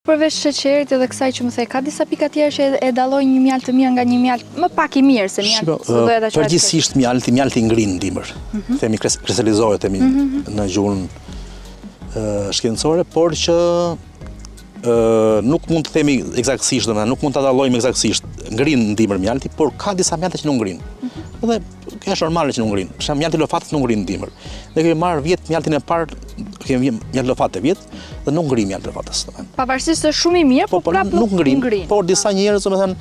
Përveç sheqerit edhe kësaj që më the, ka disa pika tjera që e dallojnë një mjaltë të mirë nga një mjaltë më pak I mirë se mjaltë. Përgjithsisht mjalti ngrin dimër. Themi kristalizohet në gjuhën shkencore, por që nuk mund të themi eksaktësisht, nuk mund ta dallojmë eksaktësisht. Ngrin dimër mjalti, por ka disa mjalte që nuk ngrin. Dhe kjo është normale që nuk ngrin. Për shembull, mjalti lofatës nuk ngrin dimër. Ne kemi marrë vjet mjaltin e parë, kemi mjalt lofatë vjet dhe nuk ngrin mjalt lofatës. Pavarësisht se shumë I mirë, por prapë nuk ngrin. Por disa njerëz, domethënë,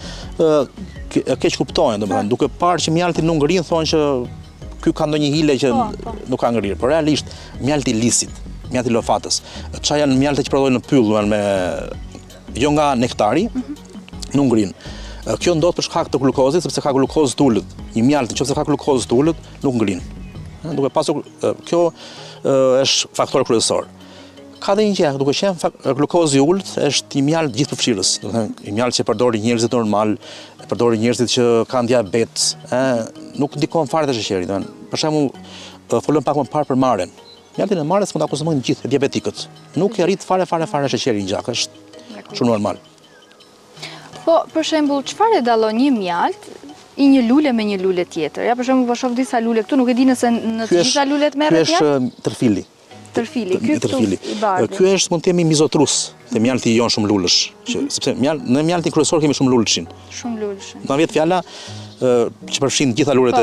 keq kuptojnë, domethënë, duke parë që mjalti nuk ngrin, thonë që ky ka ndonjë hile që nuk ka ngrirë. Por realisht mjalti lisit, mjalti lofatës, çfarë janë mjaltet që prodhohen në pyll, jo nga nektari, nuk ngrin. Kjo ndodh për shkak të glukozit, sepse ka glukozë të ulët. Një mjalt nëse ka glukozë të ulët, nuk ngrin. Duke pasur kjo është faktor kryesor. Ka dhe një gjë, duke qenë glukozë I ulët, është I mjalt gjithëpërfshirës. Do të thënë, I mjalt që përdorin njerëzit normal, përdorin njerëzit që kanë diabet, nuk ndikon fare te sheqeri, domethënë. Për shembull, folëm pak më parë për maren. Mjaltin e marës mund ta konsumojnë gjithë diabetikët. Nuk I arrit fare sheqeri në gjak, është shumë normal. Po, për shembull, çfarë e dallon një mjalt I një lule me një lule tjetër? Ja, për shembull, po shoh disa lule këtu, nuk e di nëse në të gjitha lulet merret mjalt. Ky është tërfili. Tërfili, ky këtu I bardhë. Ky është mund të themi mizotrus, te mjalti jon shumë lulësh, sepse në mjaltin kryesor kemi shumë lulëshin. Shumë lulëshin. Do vjet fjala që përfshin gjitha lulet e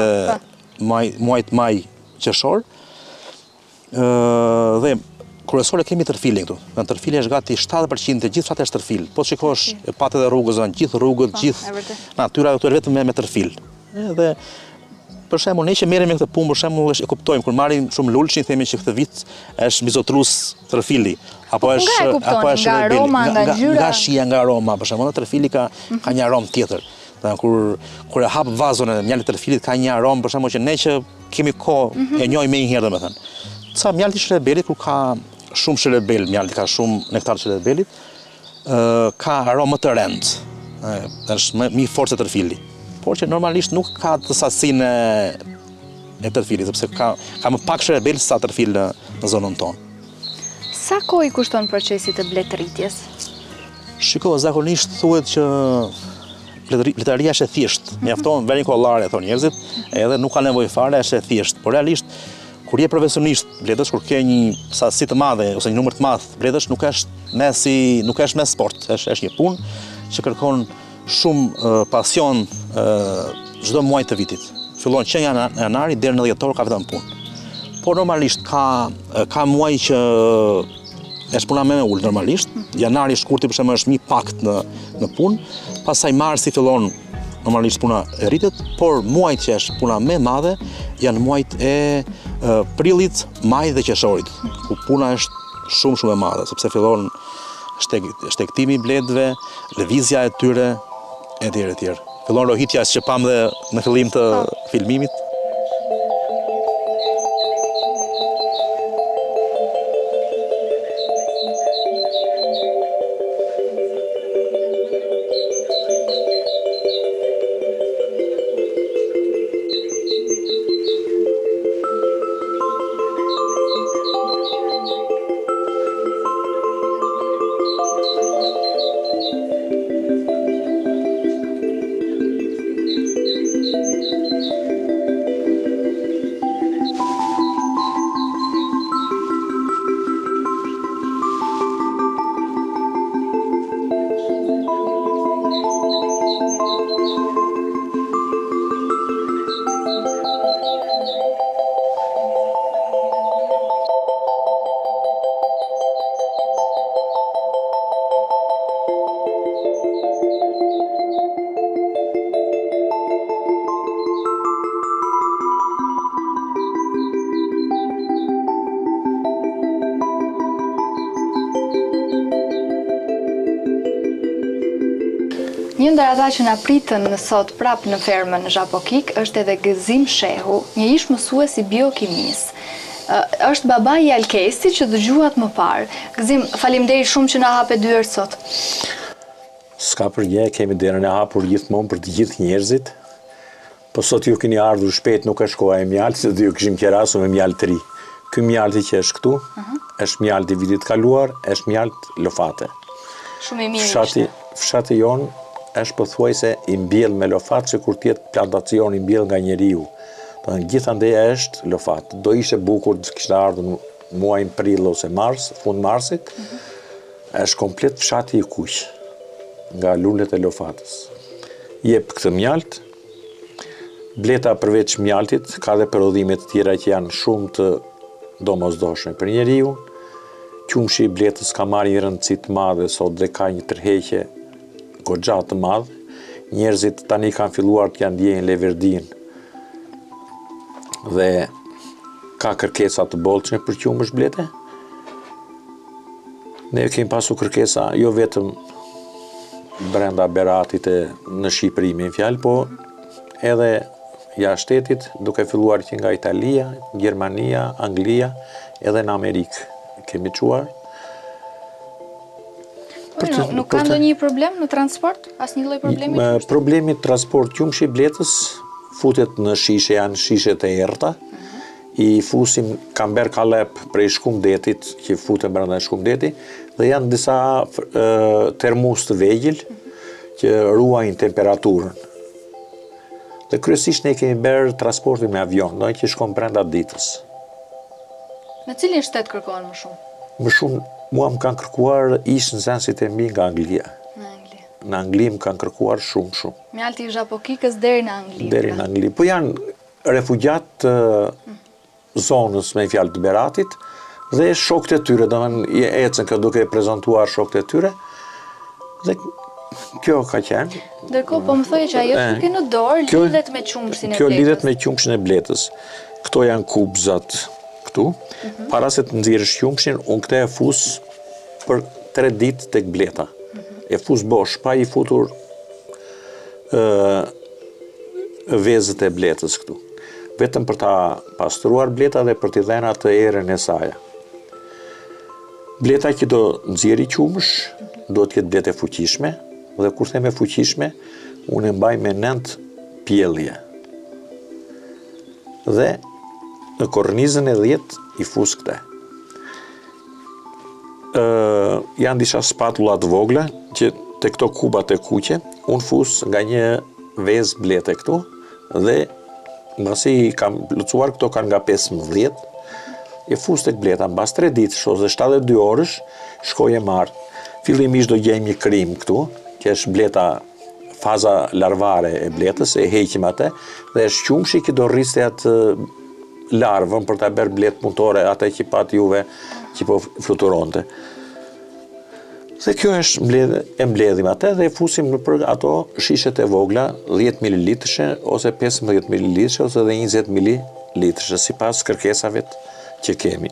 muajit maj qershor. Dhe kryesore kemi tërfilin këtu. Në tërfili është gati 70% të gjithë fshatë është tërfil. Po shikosh patet e rrugës, gjithë rrugët, gjithë natyra këtu është vetëm me tërfil. Dhe për shembull, ne që merrem me këtë punë, për shembull, e kuptojmë kur marrim shumë lulshin, themi që këtë vit është mizotrus tërfili, apo është nga aroma, nga ngjyra, nga shija, nga aroma, për shembull, tërfili ka një aromë tjetër. Kur e hap vazon e mjaltit tërfilit ka një aromë, për shembull, që ne që kemi kohë e njohim më një herë, domethënë. Ca mjalti shërbelit kur ka shumë shërbel, mjalti ka shumë nektar të shërbelit, ka aromë më të rëndë, është më I fortë se tërfili. Por që normalisht nuk ka të sasinë e tërfilit, sepse ka më pak shërbel sa tërfil në zonën tonë. Sa kohë I kushton procesi të bletëritjes? Shiko, zakonisht thuhet që bletëria është e thjeshtë, mjafton vërin kollare, thonë njerëzit, edhe nuk ka nevojë fare, është e thjeshtë. Por realisht kur je profesionist bledësh, kur ke një sasi të madhe ose një numër të madh bledësh, nuk është me sport, është një punë që kërkon shumë pasion çdo muaj të vitit. Fillon që nga janari deri në dhjetor ka vetëm punë. Por normalisht ka muaj që është puna më e ulët normalisht. Janari shkurti për shembull është më pakt në punë, pastaj marsi fillon normalisht puna e rritet, por muajt që është puna më e madhe janë muajt e prillit, majit dhe qershorit, ku puna është shumë e madhe, sepse fillon shtektimi I bledëve, lëvizja e tyre, etj. Fillon rohitja që pam dhe në fillim të filmimit. Një ndër ata që na pritën sot prapë në fermën Zhapokik është edhe Gëzim Shehu, një ish mësues I biokimisë. Është babai I Alkesit që dëgjuat më parë. Gëzim, faleminderit shumë që na hape dyert sot. S'ka për gjë, kemi derën e hapur gjithmonë për të gjithë njerëzit. Po sot ju keni ardhur shpejt, nuk është koha e mjaltit, se do ju kishim qerasur me mjalt të ri. Ky mjalti që është këtu, është mjalti I vitit kaluar, është mjalt lofate. Shumë i mirë. Fshati jonë është pothuajse i mbjell me lofat që kur tjetë plantacion i mbjell nga njeriu. Gjithandej është lofat. Do ishte bukur të kishte ardhur muajin prill ose mars, fund marsit, është komplet fshati i kuq nga lulet e lofatës. Jep këtë mjalt, bleta përveç mjaltit ka dhe prodhime të tjera që janë shumë të domosdoshme për njeriu. Qumshi i bletës ka marrë një rëndësi të madhe sot dhe ka një tërheqje goxha të madhe. Njerëzit tani kanë filluar të janë ndjejnë leverdin dhe ka kërkesa të bollshme për qumësh blete. Ne kemi pasur kërkesa jo vetëm brenda Beratit e në Shqipëri me fjalë, po edhe jashtë shtetit, duke filluar që nga Italia, Gjermania, Anglia, edhe në Amerikë kemi çuar. Nuk ka ndonjë problem në transport? Asnjë lloj problemi? Problemi transport qumshi i bletës futet në shishe, janë shishet e errta. I fusim kamber kalep prej shkumdetit, që futen brenda shkumdetit, dhe janë disa termus të vegjël që ruajnë temperaturën. Dhe kryesisht ne kemi bërë transportin me avion, do që shkon brenda ditës. Në cilin shtet kërkohen më shumë? Më shumë mua më kanë kërkuar ishë nxënësit e mi nga Anglia. Në Angli më kanë kërkuar shumë. Mjalti i Zhapokikës deri në Angli. Deri në Angli. Po janë refugjat të zonës me fjalë të Beratit dhe shokët e tyre, domethënë ecën këtu duke prezantuar shokët e tyre. Dhe kjo ka qenë. Ndërkohë po më thoje që ajo që ke në dorë lidhet me qumshin e bletës. Kjo lidhet me qumshin e bletës. Këto janë kubzat këtu. Para se të nxjerrësh qumshin, unë këtë e fus për 3 ditë tek bleta. E fus bosh, pa i futur vezët e bletës këtu. Vetëm për ta pastruar bleta dhe për t'i dhënë atë erën e saj. Bleta që do nxjerrë qumësh, do të jetë bletë e fuqishme, dhe kur them e fuqishme, unë e mbaj me 9 pjellje. Dhe në kornizën e 10 i fus këte. Janë disa spatullat vogla që të këto kubat e kuqe, unë fus nga një vezë blete këtu dhe mbasi kam plotësuar këto kanë nga 15, e fus tek bleta, mbas 3 ditë, ose 72 orësh, shkoj e marr. Fillimisht do gjejmë një krim këtu, që është bleta, faza larvare e bletës, e heqim atë, dhe është qumshi që do rriste atë larvën për ta bërë bletë punëtore, atë që pat juve që po fluturonte. Dhe kjo është mbledhim atë dhe fusim në për ato shishet e vogla, 10 ml ose 15 ml ose dhe 20 ml, sipas kërkesave që kemi.